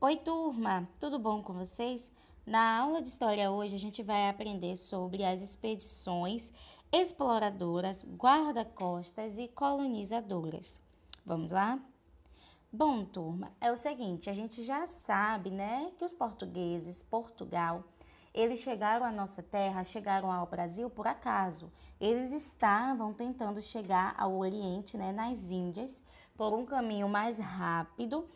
Oi, turma! Tudo bom com vocês? Na aula de história hoje a gente vai aprender sobre as expedições exploradoras, guarda-costas e colonizadoras. Vamos lá? Bom, turma, é o seguinte, a gente já sabe, né, que os portugueses, Portugal, eles chegaram à nossa terra, chegaram ao Brasil por acaso. Eles estavam tentando chegar ao Oriente, né, nas Índias, por um caminho mais rápido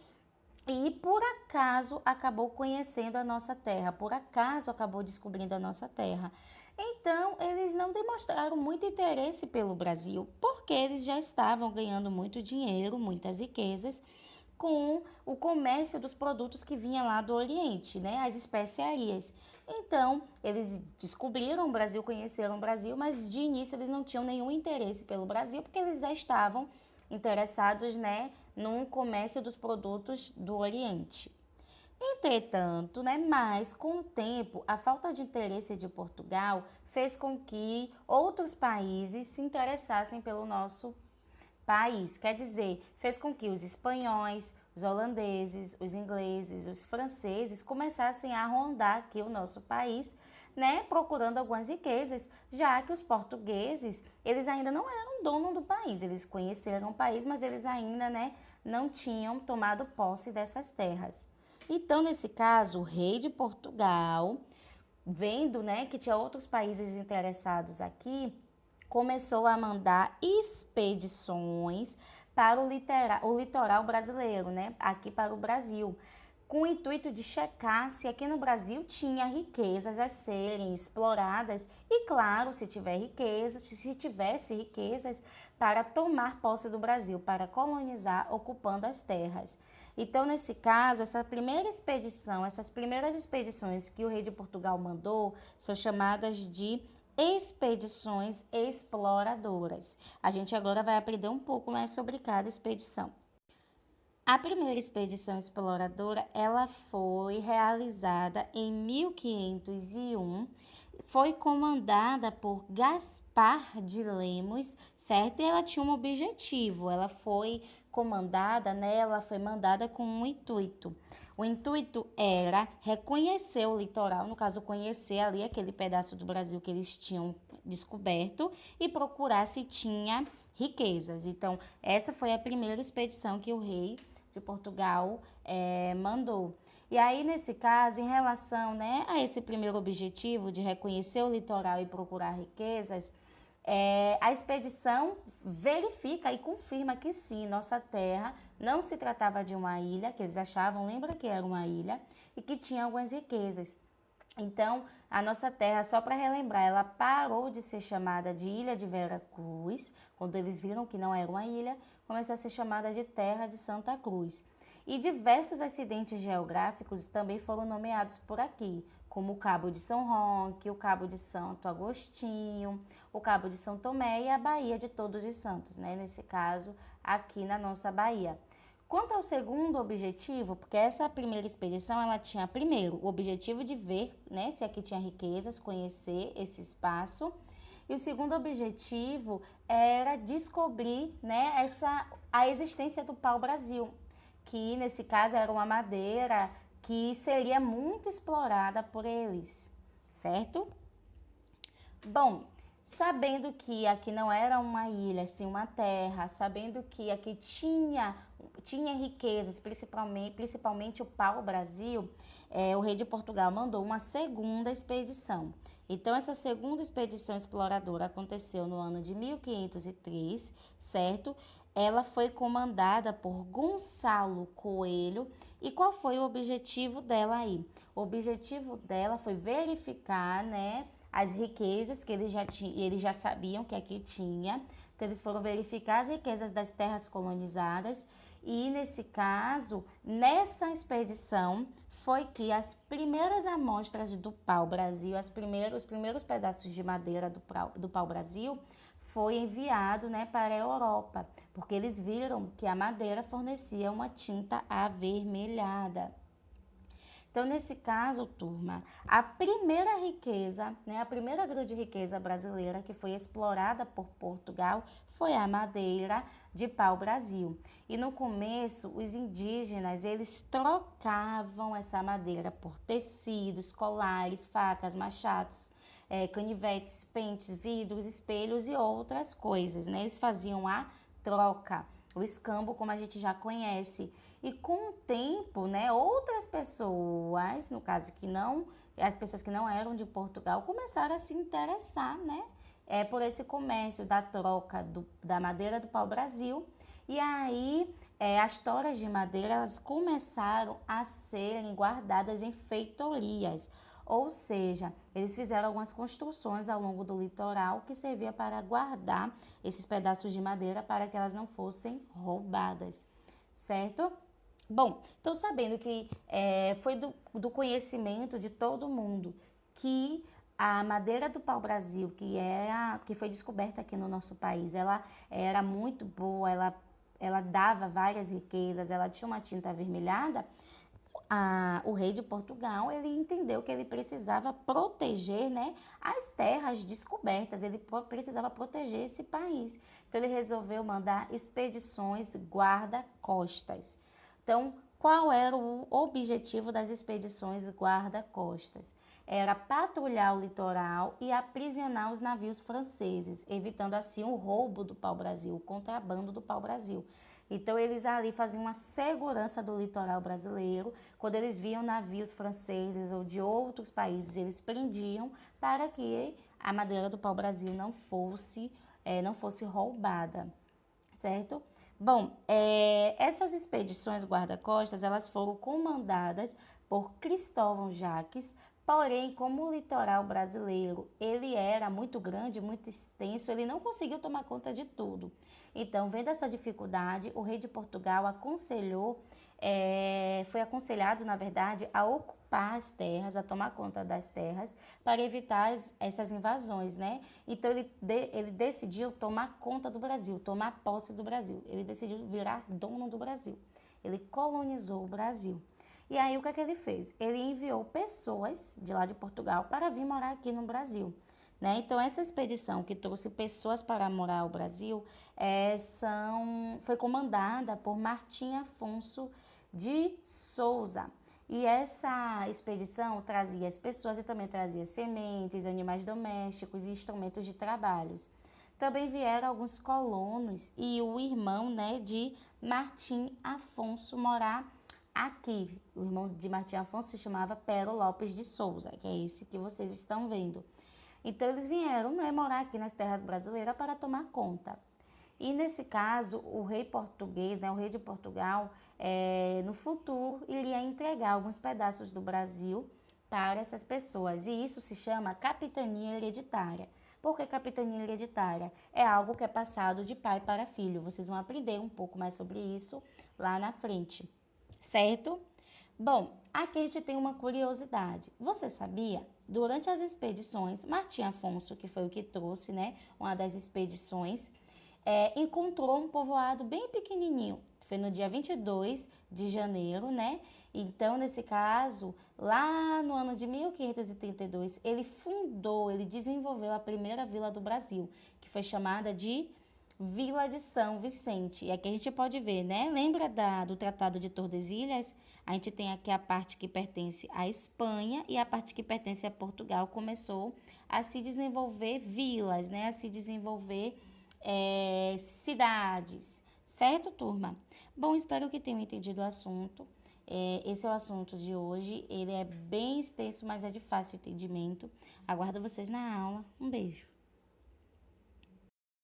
e por acaso acabou conhecendo a nossa terra, por acaso acabou descobrindo a nossa terra. Então, eles não demonstraram muito interesse pelo Brasil, porque eles já estavam ganhando muito dinheiro, muitas riquezas, com o comércio dos produtos que vinha lá do Oriente, né? As especiarias. Então, eles descobriram o Brasil, conheceram o Brasil, mas de início eles não tinham nenhum interesse pelo Brasil, porque eles já estavam interessados, né, no comércio dos produtos do Oriente. Entretanto, né, mas com o tempo, a falta de interesse de Portugal fez com que outros países se interessassem pelo nosso país. Quer dizer, fez com que os espanhóis, os holandeses, os ingleses, os franceses começassem a rondar aqui o nosso país, né, procurando algumas riquezas, já que os portugueses, eles ainda não eram dono do país, eles conheceram o país, mas eles ainda, né, não tinham tomado posse dessas terras. Então, nesse caso, o rei de Portugal, vendo, né, que tinha outros países interessados aqui, começou a mandar expedições para o litoral brasileiro, né, aqui para o Brasil, com o intuito de checar se aqui no Brasil tinha riquezas a serem exploradas e, claro, se tiver riquezas, se tivesse riquezas, para tomar posse do Brasil, para colonizar, ocupando as terras. Então, nesse caso, essa primeira expedição, essas primeiras expedições que o rei de Portugal mandou são chamadas de expedições exploradoras. A gente agora vai aprender um pouco mais sobre cada expedição. A primeira expedição exploradora, ela foi realizada em 1501, foi comandada por Gaspar de Lemos, certo? E ela tinha um objetivo, ela foi comandada, né? Ela foi mandada com um intuito. O intuito era reconhecer o litoral, no caso, conhecer ali aquele pedaço do Brasil que eles tinham descoberto e procurar se tinha riquezas. Então, essa foi a primeira expedição que o rei de Portugal mandou. E aí, nesse caso, em relação, né, a esse primeiro objetivo de reconhecer o litoral e procurar riquezas, a expedição verifica e confirma que sim, nossa terra não se tratava de uma ilha, que eles achavam, lembra que era uma ilha, e que tinha algumas riquezas. Então, a nossa terra, só para relembrar, ela parou de ser chamada de Ilha de Vera Cruz, quando eles viram que não era uma ilha, começou a ser chamada de Terra de Santa Cruz. E diversos acidentes geográficos também foram nomeados por aqui, como o Cabo de São Roque, o Cabo de Santo Agostinho, o Cabo de São Tomé e a Baía de Todos os Santos, né? Nesse caso, aqui na nossa Bahia. Quanto ao segundo objetivo, porque essa primeira expedição, ela tinha primeiro o objetivo de ver, né, se aqui tinha riquezas, conhecer esse espaço. E o segundo objetivo era descobrir, né, a existência do pau-brasil, que nesse caso era uma madeira que seria muito explorada por eles, certo? Bom, sabendo que aqui não era uma ilha, sim uma terra, sabendo que aqui tinha riquezas, principalmente o pau-brasil, o rei de Portugal mandou uma segunda expedição. Então, essa segunda expedição exploradora aconteceu no ano de 1503, certo? Ela foi comandada por Gonçalo Coelho. E qual foi o objetivo dela aí? O objetivo dela foi verificar, né, as riquezas que eles já sabiam que aqui tinha. Então, eles foram verificar as riquezas das terras colonizadas. E, nesse caso, nessa expedição, foi que as primeiras amostras do pau-brasil, os primeiros pedaços de madeira do pau-brasil, foi enviado, né, para a Europa, porque eles viram que a madeira fornecia uma tinta avermelhada. Então, nesse caso, turma, a primeira riqueza, né, a primeira grande riqueza brasileira que foi explorada por Portugal foi a madeira de pau-brasil. E no começo, os indígenas, eles trocavam essa madeira por tecidos, colares, facas, machados, canivetes, pentes, vidros, espelhos e outras coisas, né? Eles faziam a troca, o escambo, como a gente já conhece. E com o tempo, né, outras pessoas, no caso que não, as pessoas que não eram de Portugal, começaram a se interessar, né, por esse comércio da troca da madeira do pau-brasil. E aí, as toras de madeira, elas começaram a serem guardadas em feitorias. Ou seja, eles fizeram algumas construções ao longo do litoral que servia para guardar esses pedaços de madeira para que elas não fossem roubadas, certo? Bom, então sabendo que foi do conhecimento de todo mundo que a madeira do pau-brasil, que foi descoberta aqui no nosso país, ela era muito boa, ela dava várias riquezas, ela tinha uma tinta avermelhada. O rei de Portugal, ele entendeu que ele precisava proteger, né, as terras descobertas, ele precisava proteger esse país. Então, ele resolveu mandar expedições guarda-costas. Então, qual era o objetivo das expedições guarda-costas? Era patrulhar o litoral e aprisionar os navios franceses, evitando assim o roubo do pau-brasil, o contrabando do pau-brasil. Então, eles ali faziam uma segurança do litoral brasileiro. Quando eles viam navios franceses ou de outros países, eles prendiam para que a madeira do pau-brasil não fosse roubada, certo? Bom, essas expedições guarda-costas, elas foram comandadas por Cristóvão Jacques, porém, como o litoral brasileiro, ele era muito grande, muito extenso, ele não conseguiu tomar conta de tudo. Então, vendo essa dificuldade, o rei de Portugal foi aconselhado, na verdade, a ocupar as terras, a tomar conta das terras, para evitar essas invasões, né? Então, ele decidiu tomar conta do Brasil, tomar posse do Brasil. Ele decidiu virar dono do Brasil. Ele colonizou o Brasil. E aí, o que é que ele fez? Ele enviou pessoas de lá de Portugal para vir morar aqui no Brasil. Né? Então, essa expedição que trouxe pessoas para morar no Brasil foi comandada por Martim Afonso de Souza. E essa expedição trazia as pessoas e também trazia sementes, animais domésticos e instrumentos de trabalhos. Também vieram alguns colonos e o irmão, né, de Martim Afonso morar aqui. O irmão de Martim Afonso se chamava Pero Lopes de Souza, que é esse que vocês estão vendo. Então, eles vieram, né, morar aqui nas terras brasileiras para tomar conta. E nesse caso, o rei português, né, o rei de Portugal, no futuro, iria entregar alguns pedaços do Brasil para essas pessoas. E isso se chama capitania hereditária. Por que capitania hereditária? É algo que é passado de pai para filho. Vocês vão aprender um pouco mais sobre isso lá na frente, certo? Bom, aqui a gente tem uma curiosidade. Você sabia? Durante as expedições, Martim Afonso, que foi o que trouxe, né, uma das expedições, encontrou um povoado bem pequenininho. Foi no dia 22 de janeiro, né? Então, nesse caso, lá no ano de 1532, ele desenvolveu a primeira vila do Brasil, que foi chamada de Vila de São Vicente. E aqui a gente pode ver, né? Lembra do Tratado de Tordesilhas? A gente tem aqui a parte que pertence à Espanha e a parte que pertence a Portugal. Começou a se desenvolver vilas, né? A se desenvolver cidades. Certo, turma? Bom, espero que tenham entendido o assunto. Esse é o assunto de hoje. Ele é bem extenso, mas é de fácil entendimento. Aguardo vocês na aula. Um beijo.